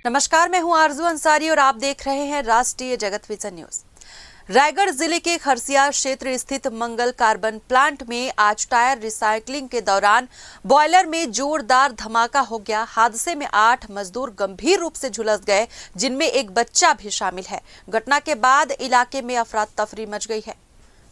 नमस्कार, मैं हूं आरजू अंसारी और आप देख रहे हैं राष्ट्रीय जगत विजन न्यूज। रायगढ़ जिले के खरसिया क्षेत्र स्थित मंगल कार्बन प्लांट में आज टायर रिसाइकलिंग के दौरान बॉयलर में जोरदार धमाका हो गया। हादसे में 8 मजदूर गंभीर रूप से झुलस गए, जिनमें एक बच्चा भी शामिल है। घटना के बाद इलाके में अफरा तफरी मच गई है।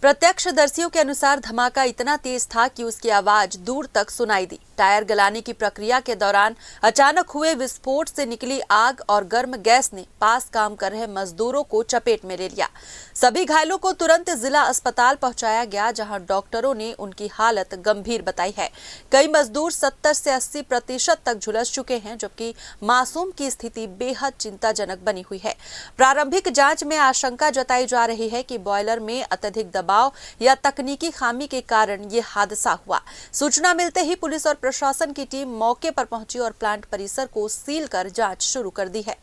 प्रत्यक्षदर्शियों के अनुसार धमाका इतना तेज था कि उसकी आवाज दूर तक सुनाई दी। टायर गलाने की प्रक्रिया के दौरान अचानक हुए विस्फोट से निकली आग और गर्म गैस ने पास काम कर रहे मजदूरों को चपेट में ले लिया। सभी घायलों को तुरंत जिला अस्पताल पहुंचाया गया, जहां डॉक्टरों ने उनकी हालत गंभीर बताई है। कई मजदूर 70 से 80% तक झुलस चुके हैं, जबकि मासूम की स्थिति बेहद चिंताजनक बनी हुई है। प्रारंभिक जांच में आशंका जताई जा रही है कि बॉयलर में अत्यधिक दबाव या तकनीकी खामी के कारण ये हादसा हुआ। सूचना मिलते ही पुलिस और प्रशासन की टीम मौके पर पहुंची और प्लांट परिसर को सील कर जांच शुरू कर दी है।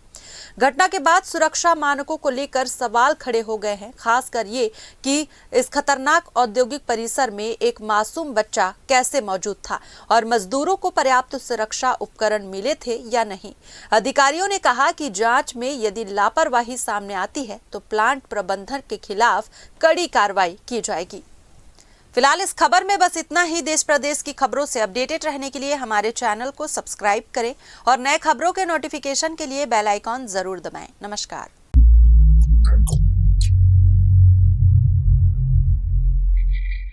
घटना के बाद सुरक्षा मानकों को लेकर सवाल खड़े हो गए हैं, खासकर ये कि इस खतरनाक औद्योगिक परिसर में एक मासूम बच्चा कैसे मौजूद था और मजदूरों को पर्याप्त सुरक्षा उपकरण मिले थे या नहीं। अधिकारियों ने कहा कि जांच में यदि लापरवाही सामने आती है तो प्लांट प्रबंधन के खिलाफ कड़ी कार्रवाई की जाएगी। फिलहाल इस खबर में बस इतना ही। देश प्रदेश की खबरों से अपडेटेड रहने के लिए हमारे चैनल को सब्सक्राइब करें और नए खबरों के नोटिफिकेशन के लिए बेल आइकॉन जरूर दबाएं। नमस्कार।